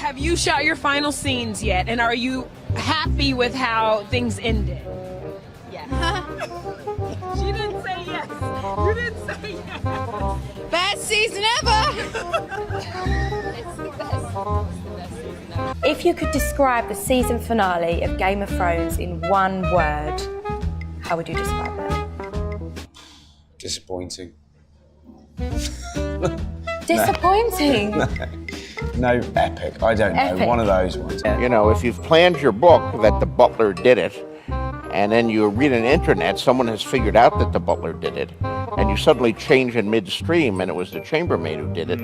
have you shot your final scenes yet? And are you happy with how things ended? Yes. She didn't say yes. You didn't say yes. Best season ever! It's the best season ever. If you could describe the season finale of Game of Thrones in one word, how would you describe it? Disappointing. Disappointing? No, epic. I don't know. Epic. One of those ones. You know, if you've planned your book that the butler did it, and then you read on the internet, someone has figured out that the butler did it, and you suddenly change in midstream and it was the chambermaid who did it,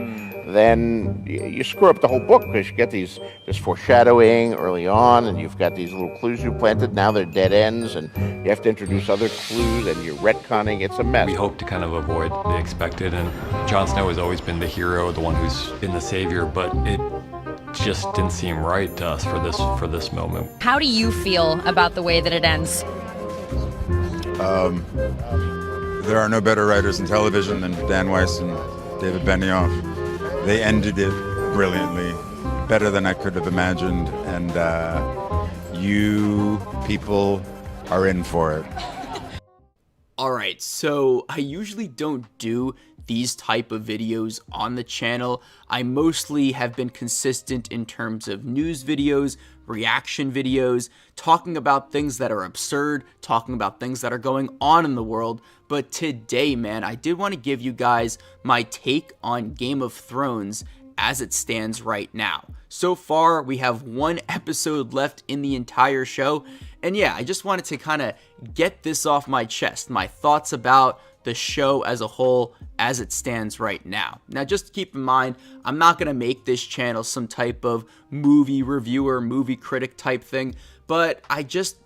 then you screw up the whole book, because you get this foreshadowing early on, and you've got these little clues you planted. Now they're dead ends, and you have to introduce other clues, and you're retconning. It's a mess. We hope to kind of avoid the expected, and Jon Snow has always been the hero, the one who's been the savior, but it just didn't seem right to us for this moment. How do you feel about the way that it ends? There are no better writers in television than Dan Weiss and David Benioff. They ended it brilliantly, better than I could have imagined, and you people are in for it. Alright, so I usually don't do these type of videos on the channel. I mostly have been consistent in terms of news videos, reaction videos, talking about things that are absurd, talking about things that are going on in the world. But today, man, I did want to give you guys my take on Game of Thrones as it stands right now. So far, we have one episode left in the entire show. And yeah, I just wanted to kind of get this off my chest, my thoughts about the show as a whole as it stands right now. Now, just keep in mind, I'm not going to make this channel some type of movie reviewer, movie critic type thing, but I just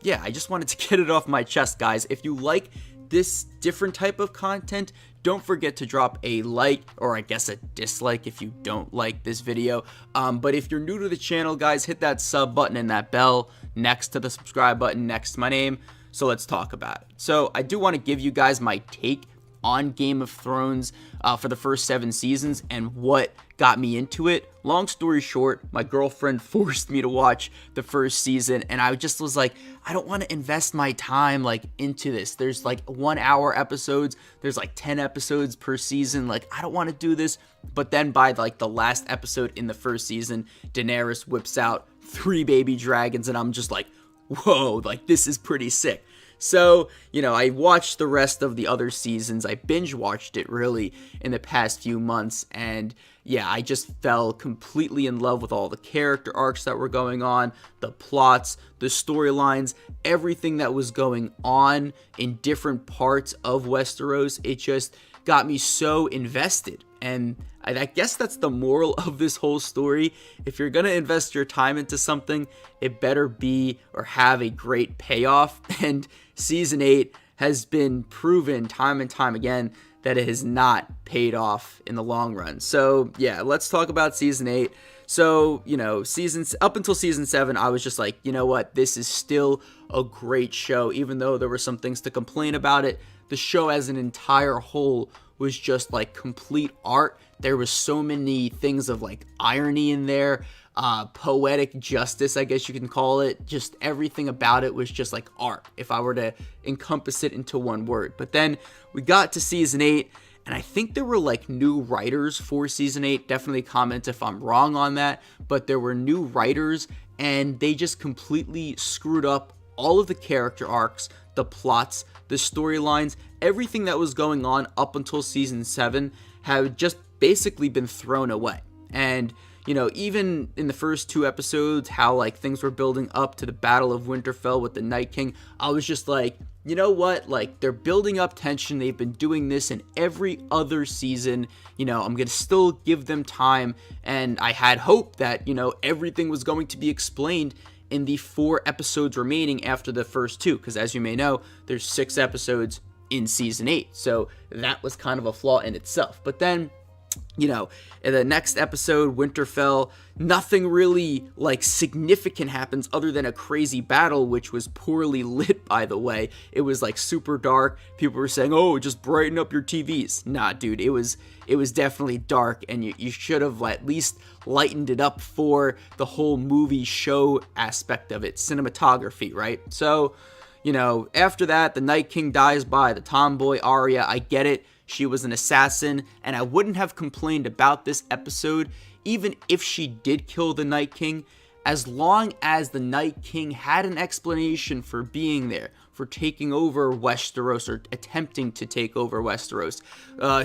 wanted to get it off my chest, guys. If you like this different type of content, don't forget to drop a like, or I guess a dislike if you don't like this video. But if you're new to the channel, guys, hit that sub button and that bell next to the subscribe button next to my name. So let's talk about it. So I do want to give you guys my take on Game of Thrones for the first 7 seasons and what got me into it. Long story short, my girlfriend forced me to watch the first season, and I just was like, I don't want to invest my time like into this. There's like 1 hour episodes, there's like 10 episodes per season. Like, I don't want to do this. But then by like the last episode in the first season, Daenerys whips out 3 baby dragons, and I'm just like, whoa, like this is pretty sick. So, you know, I watched the rest of the other seasons. I binge watched it really in the past few months, and yeah, I just fell completely in love with all the character arcs that were going on, the plots, the storylines, everything that was going on in different parts of Westeros. It just got me so invested. And I guess that's the moral of this whole story. If you're going to invest your time into something, it better be or have a great payoff. And Season 8 has been proven time and time again that it has not paid off in the long run. So yeah, let's talk about Season 8. So, you know, up until Season 7, I was just like, you know what, this is still a great show. Even though there were some things to complain about it, the show as an entire whole was just like complete art. There was so many things of like irony in there, poetic justice, I guess you can call it. Just everything about it was just like art, if I were to encompass it into one word. But then we got to Season 8, and I think there were like new writers for Season 8. Definitely comment if I'm wrong on that, but there were new writers, and they just completely screwed up all of the character arcs, the plots, the storylines, everything that was going on up until Season 7 had just basically been thrown away. And, you know, even in the first 2 episodes, how like things were building up to the Battle of Winterfell with the Night King, I was just like, you know what, like they're building up tension. They've been doing this in every other season. You know, I'm gonna still give them time, and I had hope that, you know, everything was going to be explained in the 4 episodes remaining after the first 2, because as you may know, there's 6 episodes in Season 8, so that was kind of a flaw in itself. But then you know, in the next episode, Winterfell, nothing really like significant happens other than a crazy battle, which was poorly lit, by the way. It was like super dark. People were saying, oh, just brighten up your TVs. Nah, dude, it was definitely dark, and you should have at least lightened it up for the whole movie show aspect of it, cinematography, right? So, you know, after that, the Night King dies by the tomboy Arya. I get it. She was an assassin, and I wouldn't have complained about this episode even if she did kill the Night King, as long as the Night King had an explanation for being there, for taking over Westeros, or attempting to take over Westeros.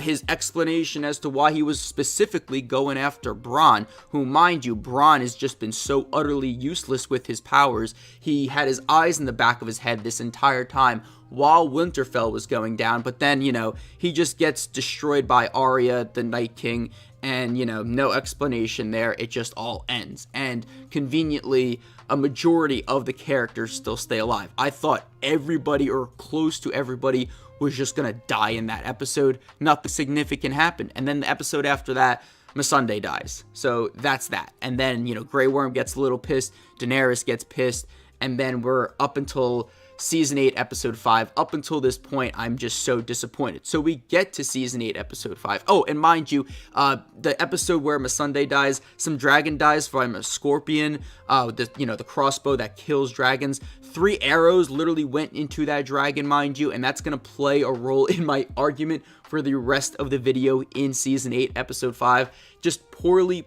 His explanation as to why he was specifically going after Bronn, who, mind you, Bronn has just been so utterly useless with his powers. He had his eyes in the back of his head this entire time while Winterfell was going down, but then, you know, he just gets destroyed by Arya, the Night King, and, you know, no explanation there. It just all ends. And conveniently, a majority of the characters still stay alive. I thought everybody, or close to everybody, was just gonna die in that episode. Nothing significant happened. And then the episode after that, Missandei dies. So that's that. And then, you know, Grey Worm gets a little pissed, Daenerys gets pissed, and then we're up until Season 8, Episode 5. Up until this point, I'm just so disappointed. So we get to Season 8, Episode 5. Oh, and mind you, the episode where Missandei dies, some dragon dies from a scorpion, the crossbow that kills dragons. 3 arrows literally went into that dragon, mind you, and that's going to play a role in my argument for the rest of the video in Season 8, Episode 5. Just poorly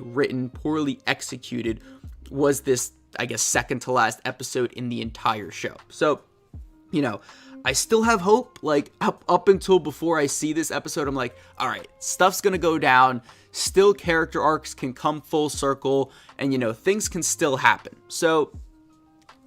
written, poorly executed was this, I guess, second to last episode in the entire show. So, you know, I still have hope. Like, up until before I see this episode, I'm like, all right, stuff's gonna go down. Still, character arcs can come full circle, and, you know, things can still happen. So,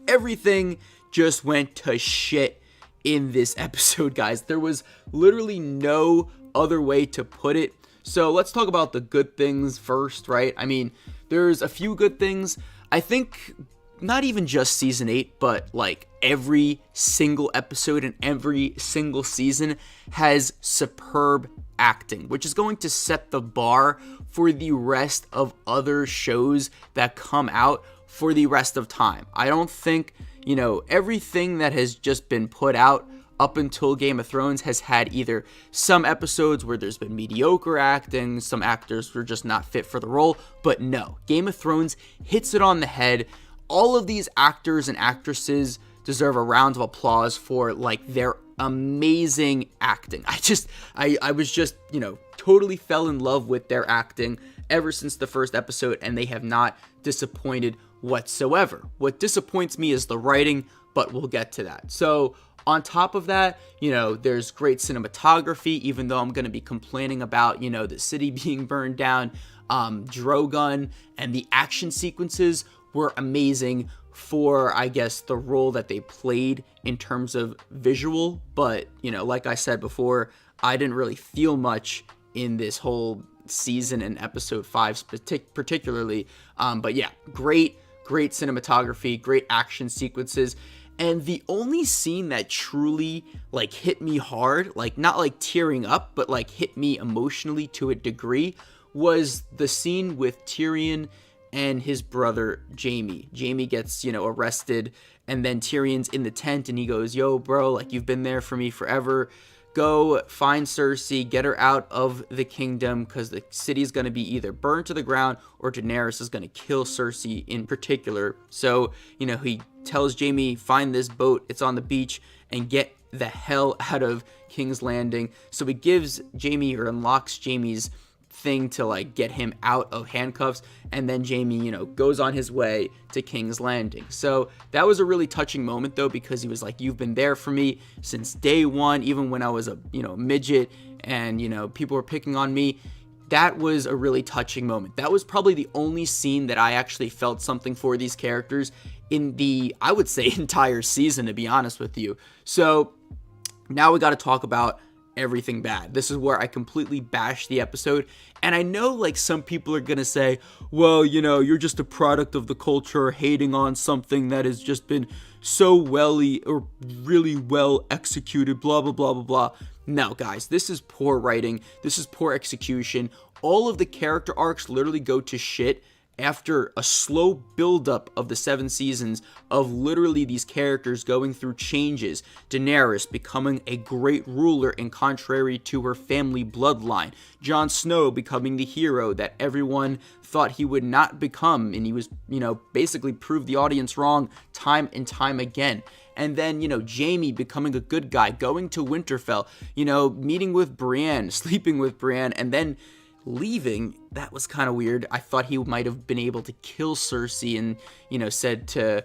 everything just went to shit in this episode, guys. There was literally no other way to put it. So, let's talk about the good things first, right? I mean, there's a few good things. I think not even just Season 8, but like every single episode and every single season has superb acting, which is going to set the bar for the rest of other shows that come out for the rest of time. I don't think, you know, everything that has just been put out up until Game of Thrones has had either some episodes where there's been mediocre acting, some actors were just not fit for the role, but no, Game of Thrones hits it on the head. All of these actors and actresses deserve a round of applause for like their amazing acting. I was just, you know, totally fell in love with their acting ever since the first episode, and they have not disappointed whatsoever. What disappoints me is the writing, but we'll get to that. So, on top of that, you know, there's great cinematography, even though I'm going to be complaining about, you know, the city being burned down. Drogon and the action sequences were amazing for, I guess, the role that they played in terms of visual. But, you know, like I said before, I didn't really feel much in this whole season and episode 5 particularly. But yeah, great cinematography, great action sequences. And the only scene that truly, like, hit me hard, like, not, like, tearing up, but, like, hit me emotionally to a degree, was the scene with Tyrion and his brother, Jaime. Jaime gets, you know, arrested, and then Tyrion's in the tent, and he goes, yo, bro, like, you've been there for me forever. Go find Cersei, get her out of the kingdom, because the city's going to be either burned to the ground or Daenerys is going to kill Cersei in particular. So, you know, he tells Jaime, find this boat, it's on the beach, and get the hell out of King's Landing. So he gives Jaime, or unlocks Jaime's thing to, like, get him out of handcuffs, and then Jaime, you know, goes on his way to King's Landing. So that was a really touching moment, though, because he was like, you've been there for me since day one, even when I was a, you know, midget, and, you know, people were picking on me. That was a really touching moment. That was probably the only scene that I actually felt something for these characters in the, I would say, entire season, to be honest with you. So now we got to talk about everything bad. This is where I completely bash the episode. And I know like some people are gonna say, well, you know, you're just a product of the culture, hating on something that has just been so really well executed, blah, blah, blah, blah, blah. No, guys, this is poor writing. This is poor execution. All of the character arcs literally go to shit after a slow buildup of the 7 seasons of literally these characters going through changes. Daenerys becoming a great ruler in contrary to her family bloodline. Jon Snow becoming the hero that everyone thought he would not become, and he was, you know, basically proved the audience wrong time and time again. And then, you know, Jaime becoming a good guy, going to Winterfell, you know, meeting with Brienne, sleeping with Brienne, and then leaving. That was kind of weird. I thought he might have been able to kill Cersei and, you know, said to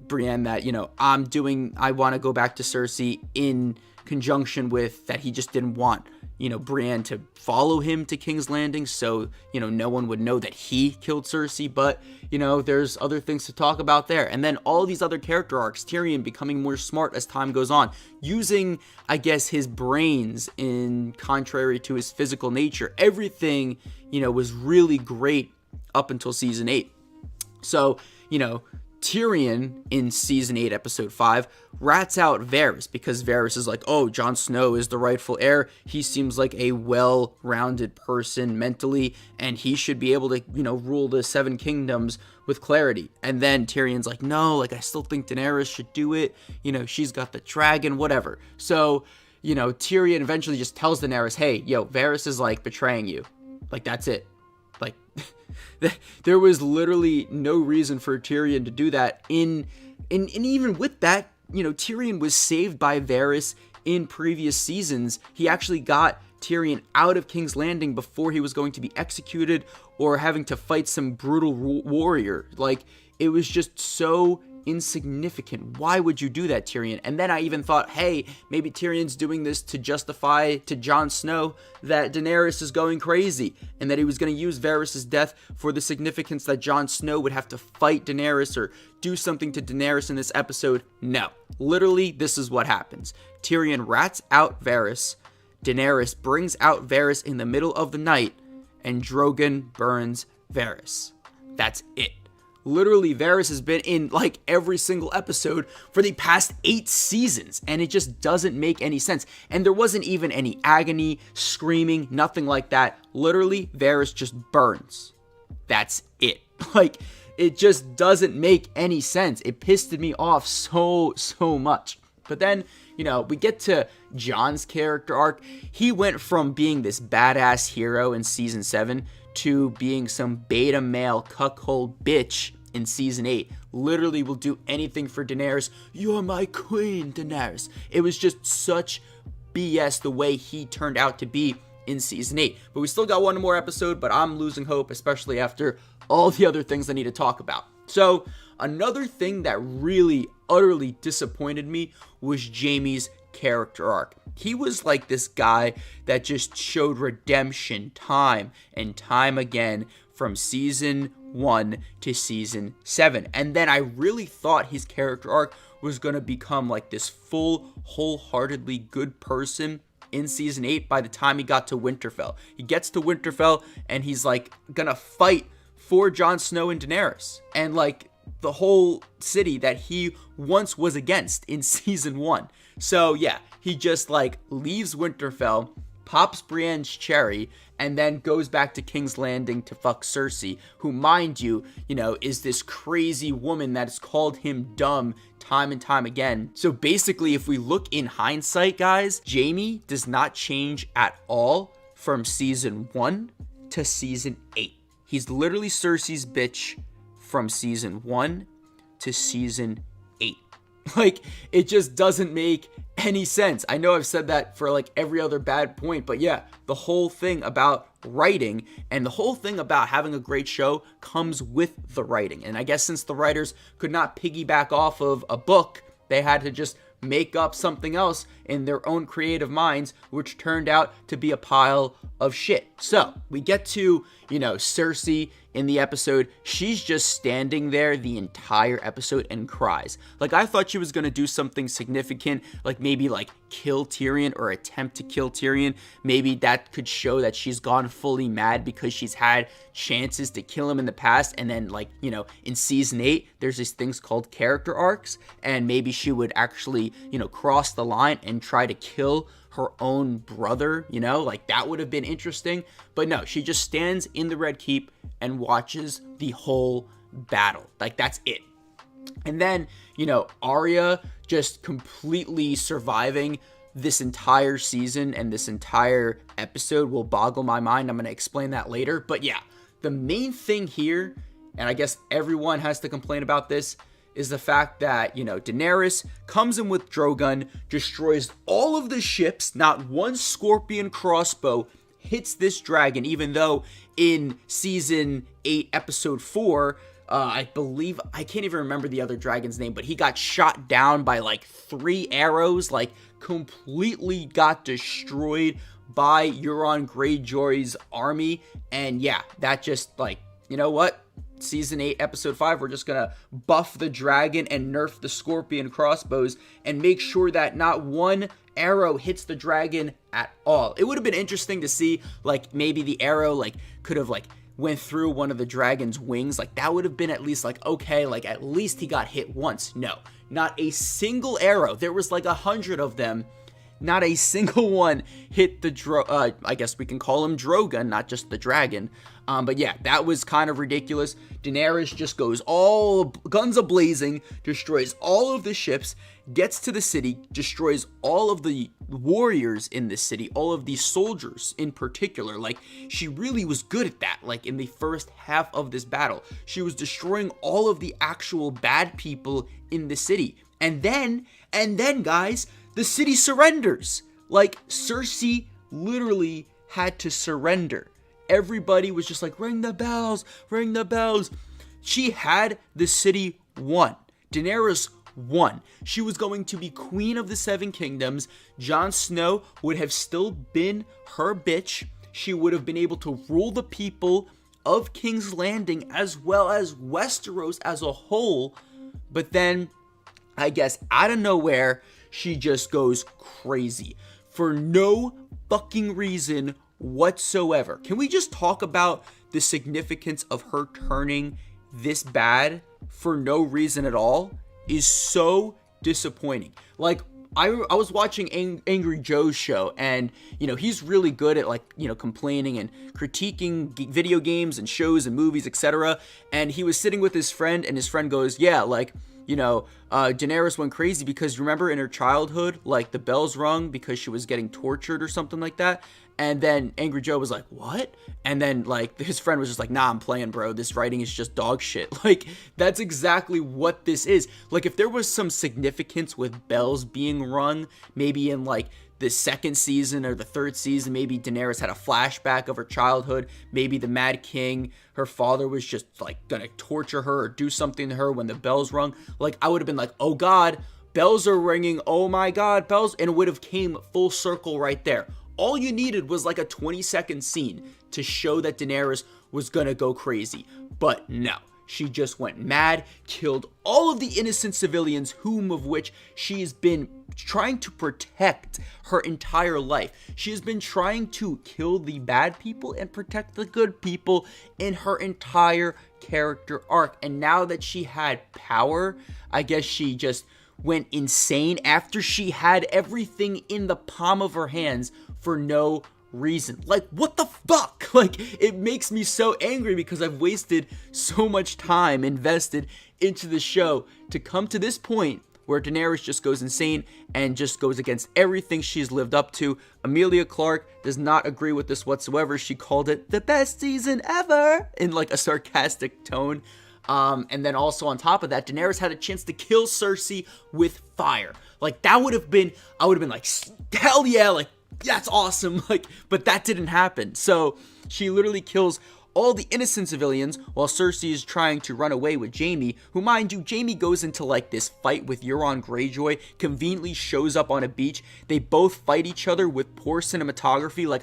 Brienne that, you know, I want to go back to Cersei, in conjunction with that he just didn't want, you know, Brienne to follow him to King's Landing, so, you know, no one would know that he killed Cersei. But, you know, there's other things to talk about there. And then all these other character arcs, Tyrion becoming more smart as time goes on, using, I guess, his brains in contrary to his physical nature. Everything, you know, was really great up until season 8. So, you know, Tyrion in season 8 episode 5 rats out Varys because Varys is like, oh, Jon Snow is the rightful heir. He seems like a well-rounded person mentally, and he should be able to, you know, rule the 7 kingdoms with clarity. And then Tyrion's like, no, like, I still think Daenerys should do it. You know, she's got the dragon, whatever. So, you know, Tyrion eventually just tells Daenerys, hey, yo, Varys is like betraying you. Like, that's it. Like, there was literally no reason for Tyrion to do that. And even with that, you know, Tyrion was saved by Varys in previous seasons. He actually got Tyrion out of King's Landing before he was going to be executed or having to fight some brutal warrior. Like, it was just so insignificant. Why would you do that, Tyrion? And then I even thought, hey, maybe Tyrion's doing this to justify to Jon Snow that Daenerys is going crazy, and that he was going to use Varys' death for the significance that Jon Snow would have to fight Daenerys or do something to Daenerys in this episode. No. Literally, this is what happens. Tyrion rats out Varys, Daenerys brings out Varys in the middle of the night, and Drogon burns Varys. That's it. Literally, Varys has been in like every single episode for the past 8 seasons, and it just doesn't make any sense. And there wasn't even any agony, screaming, nothing like that. Literally, Varys just burns. That's it. Like, it just doesn't make any sense. It pissed me off so much. But then, you know, we get to Jon's character arc. He went from being this badass hero in season 7 to being some beta male cuckold bitch in season 8. Literally will do anything for Daenerys. You're my queen, Daenerys. It was just such BS the way he turned out to be in season 8. But we still got one more episode, but I'm losing hope, especially after all the other things I need to talk about. So, another thing that really, utterly disappointed me was Jaime's character arc. He was like this guy that just showed redemption time and time again from season 1 to season 7. And then I really thought his character arc was going to become like this full, wholeheartedly good person in season 8 by the time he got to Winterfell. He gets to Winterfell and he's like gonna fight for Jon Snow and Daenerys. And like the whole city that he once was against in season 1. So yeah, he just like leaves Winterfell, pops Brienne's cherry, and then goes back to King's Landing to fuck Cersei, who, mind you, is this crazy woman that has called him dumb time and time again. So basically, if we look in hindsight, guys, Jaime does not change at all from season 1 to season 8. He's literally Cersei's bitch from season 1 to season 8. Like, it just doesn't make any sense. I know I've said that for like every other bad point, but yeah, the whole thing about writing and the whole thing about having a great show comes with the writing. And I guess since the writers could not piggyback off of a book, they had to just make up something else in their own creative minds, which turned out to be a pile of shit. So we get to, Cersei in the episode, she's just standing there the entire episode and cries. Like, I thought she was going to do something significant, like maybe like kill Tyrion or attempt to kill Tyrion. Maybe that could show that she's gone fully mad because she's had chances to kill him in the past. And then, like, you know, in season 8, there's these things called character arcs, and maybe she would actually, you know, cross the line and try to kill her own brother, you know, like that would have been interesting. But no, she just stands in the Red Keep and watches the whole battle. Like, that's it. And then, you know, Arya just completely surviving this entire season and this entire episode will boggle my mind. I'm going to explain that later. But yeah, the main thing here, and I guess everyone has to complain about this, is the fact that, you know, Daenerys comes in with Drogon, destroys all of the ships, not one scorpion crossbow hits this dragon, even though in season 8, episode 4, I believe, I can't even remember the other dragon's name, but he got shot down by like 3 arrows, like completely got destroyed by Euron Greyjoy's army. And yeah, that just like, you know what? Season 8, episode 5, we're just gonna buff the dragon and nerf the scorpion crossbows and make sure that not one arrow hits the dragon at all. It would have been interesting to see, like, maybe the arrow, like, could have, like, went through one of the dragon's wings. Like, that would have been at least, like, okay, like, at least he got hit once. No, not a single arrow. There was, like, 100 of them. Not a single one hit the I guess we can call him Drogon, not just the dragon. But yeah, that was kind of ridiculous. Daenerys just goes all guns a-blazing, destroys all of the ships, gets to the city, destroys all of the warriors in the city, all of the soldiers in particular. Like, she really was good at that. Like, in the first half of this battle, she was destroying all of the actual bad people in the city. And then guys, the city surrenders. Like, Cersei literally had to surrender. Everybody was just like, ring the bells, ring the bells. She had the city won. Daenerys won. She was going to be queen of the 7 kingdoms. Jon Snow would have still been her bitch. She would have been able to rule the people of King's Landing as well as Westeros as a whole. But then, I guess out of nowhere, she just goes crazy for no fucking reason whatsoever. Can we just talk about the significance of her turning this bad for no reason at all? Is so disappointing. Like, I was watching Angry Joe's show, and, you know, he's really good at, like, you know, complaining and critiquing video games and shows and movies, etc. And he was sitting with his friend, and his friend goes, yeah, like, you know, Daenerys went crazy because, remember, in her childhood, like, the bells rung because she was getting tortured or something like that. And then Angry Joe was like, what? And then, like, his friend was just like, nah, I'm playing, bro. This writing is just dog shit. Like, that's exactly what this is. Like, if there was some significance with bells being rung, maybe in, like, the 2nd season or the 3rd season, maybe Daenerys had a flashback of her childhood. Maybe the Mad King, her father, was just, like, gonna torture her or do something to her when the bells rung. Like, I would have been like, oh, God, bells are ringing. Oh, my God, bells. And it would have came full circle right there. All you needed was like a 20-second scene to show that Daenerys was gonna go crazy. But no, she just went mad, killed all of the innocent civilians, whom of which she has been trying to protect her entire life. She has been trying to kill the bad people and protect the good people in her entire character arc. And now that she had power, I guess she just went insane after she had everything in the palm of her hands for no reason. Like, what the fuck? Like, it makes me so angry because I've wasted so much time invested into the show to come to this point where Daenerys just goes insane and just goes against everything she's lived up to. Emilia Clarke does not agree with this whatsoever. She called it the best season ever in, like, a sarcastic tone. And then also on top of that, Daenerys had a chance to kill Cersei with fire. Like, that would have been, I would have been like, hell yeah, like, that's awesome. Like, but that didn't happen. So she literally kills all the innocent civilians while Cersei is trying to run away with Jaime, who, mind you, Jaime goes into, like, this fight with Euron Greyjoy, conveniently shows up on a beach. They both fight each other with poor cinematography. Like,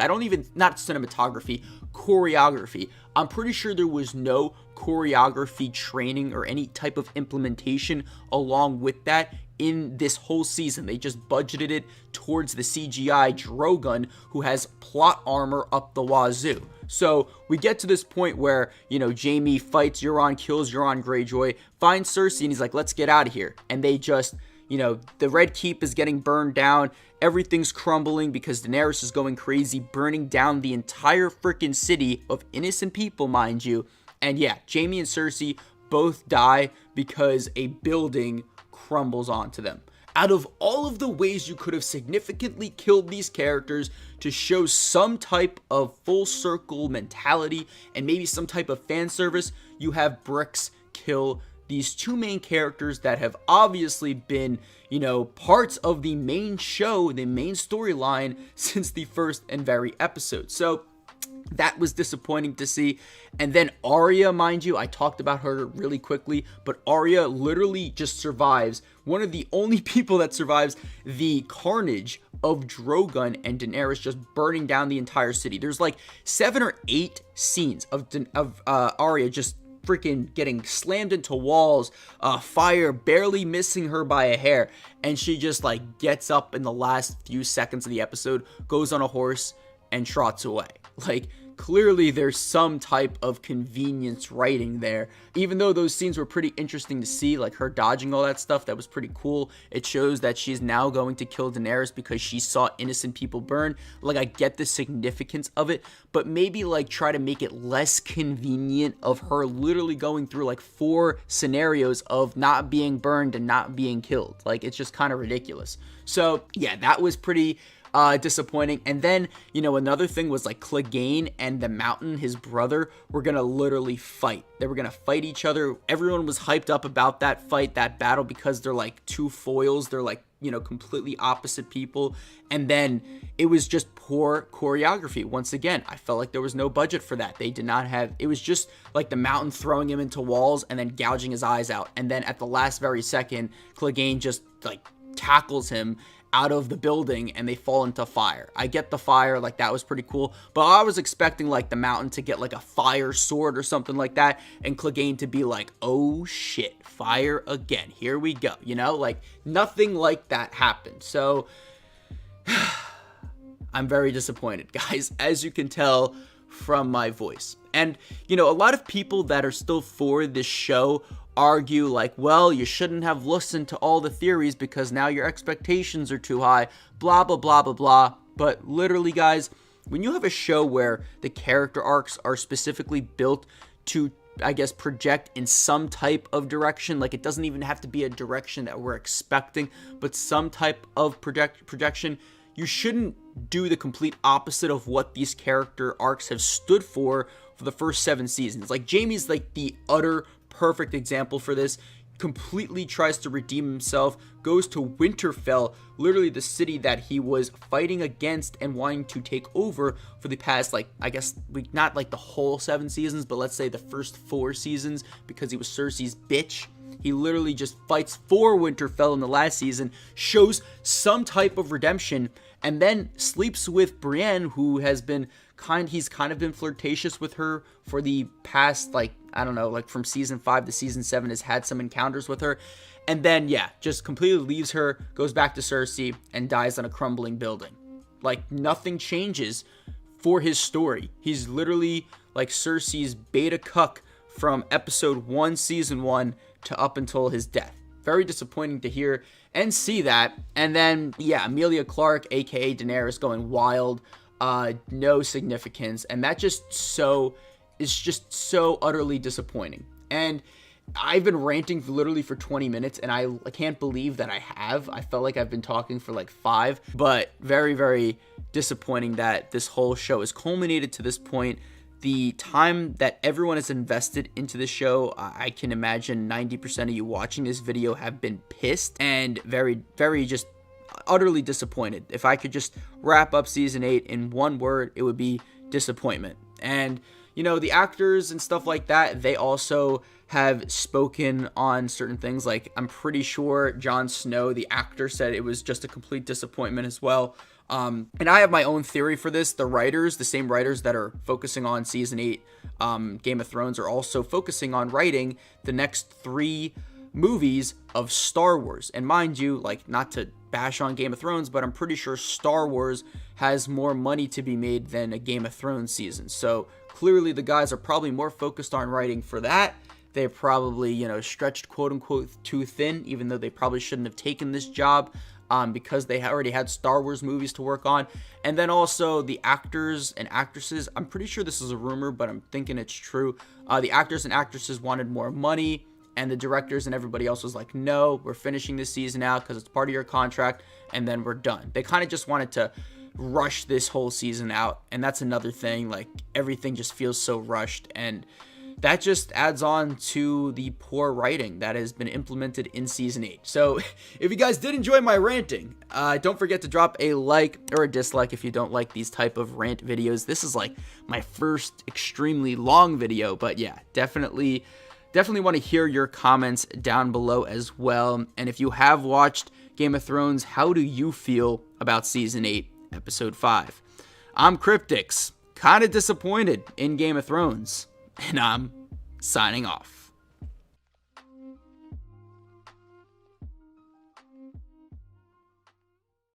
not cinematography, choreography. I'm pretty sure there was no choreography training or any type of implementation along with that in this whole season. They just budgeted it towards the CGI Drogon, who has plot armor up the wazoo. So we get to this point where, you know, Jaime fights Euron, kills Euron Greyjoy, finds Cersei, and he's like, let's get out of here. And they just, you know, the Red Keep is getting burned down. Everything's crumbling because Daenerys is going crazy, burning down the entire freaking city of innocent people, mind you. And yeah, Jaime and Cersei both die because a building crumbles onto them. Out of all of the ways you could have significantly killed these characters to show some type of full circle mentality and maybe some type of fan service, you have Bricks kill these two main characters that have obviously been, you know, parts of the main show, the main storyline since the first and very episode. So that was disappointing to see. And then Arya, mind you, I talked about her really quickly, but Arya literally just survives. One of the only people that survives the carnage of Drogon and Daenerys just burning down the entire city. There's like 7 or 8 scenes of Arya just freaking getting slammed into walls, fire barely missing her by a hair, and she just like gets up in the last few seconds of the episode, goes on a horse, and trots away. Like, clearly there's some type of convenience writing there. Even though those scenes were pretty interesting to see, like her dodging all that stuff, that was pretty cool. It shows that she's now going to kill Daenerys because she saw innocent people burn. Like, I get the significance of it, but maybe like try to make it less convenient of her literally going through like 4 scenarios of not being burned and not being killed. Like, it's just kind of ridiculous. So yeah, that was pretty disappointing. And then, you know, another thing was like Clegane and the Mountain, his brother, were gonna literally fight. They were gonna fight each other. Everyone was hyped up about that fight, that battle, because they're like two foils. They're like, you know, completely opposite people. And then it was just poor choreography. Once again, I felt like there was no budget for that. They did not have, it was just like the Mountain throwing him into walls and then gouging his eyes out. And then at the last very second, Clegane just like tackles him out of the building and they fall into fire. I get the fire, like that was pretty cool, but I was expecting like the Mountain to get like a fire sword or something like that, and Clegane to be like, oh shit, fire again, here we go, you know, like nothing like that happened. So I'm very disappointed, guys, as you can tell from my voice. And you know, a lot of people that are still for this show argue like, well, you shouldn't have listened to all the theories because now your expectations are too high, blah blah blah blah blah. But literally, guys, when you have a show where the character arcs are specifically built to, I guess, project in some type of direction, like it doesn't even have to be a direction that we're expecting, but some type of projection, you shouldn't do the complete opposite of what these character arcs have stood for the first 7 seasons. Like Jaime's like the utter perfect example for this. Completely tries to redeem himself, goes to Winterfell, literally the city that he was fighting against and wanting to take over for the past, like, I guess, not like the whole 7 seasons, but let's say the first 4 seasons, because he was Cersei's bitch. He literally just fights for Winterfell in the last season, shows some type of redemption, and then sleeps with Brienne, who has been he's kind of been flirtatious with her for the past, like, I don't know, like from season 5 to season 7, has had some encounters with her. And then, yeah, just completely leaves her, goes back to Cersei, and dies on a crumbling building. Like, nothing changes for his story. He's literally like Cersei's beta cuck from episode 1, season 1, to up until his death. Very disappointing to hear and see that. And then, yeah, Emilia Clarke, aka Daenerys, going wild. No significance, and that is just so utterly disappointing. And I've been ranting literally for 20 minutes, and I can't believe that I have. I felt like I've been talking for like 5, but very, very disappointing that this whole show has culminated to this point. The time that everyone has invested into this show, I can imagine 90% of you watching this video have been pissed and very, very just utterly disappointed. If I could just wrap up season 8 in one word, it would be disappointment. And you know, the actors and stuff like that, they also have spoken on certain things. Like, I'm pretty sure Jon Snow, the actor, said it was just a complete disappointment as well. And I have my own theory for this. The writers, the same writers that are focusing on season 8 Game of Thrones, are also focusing on writing the next 3 movies of Star Wars. And mind you, like, not to bash on Game of Thrones, but I'm pretty sure Star Wars has more money to be made than a Game of Thrones season. So clearly the guys are probably more focused on writing for that. They probably, you know, stretched quote unquote too thin, even though they probably shouldn't have taken this job because they already had Star Wars movies to work on. And then also the actors and actresses, I'm pretty sure this is a rumor, but I'm thinking it's true. The actors and actresses wanted more money, and the directors and everybody else was like, no, we're finishing this season out because it's part of your contract, and then we're done. They kind of just wanted to rush this whole season out, and that's another thing. Like, everything just feels so rushed, and that just adds on to the poor writing that has been implemented in season 8. So if you guys did enjoy my ranting, don't forget to drop a like or a dislike if you don't like these type of rant videos. This is like my first extremely long video, but yeah, definitely want to hear your comments down below as well. And if you have watched Game of Thrones, how do you feel about season 8, episode 5? I'm Cryptix, kind of disappointed in Game of Thrones, and I'm signing off.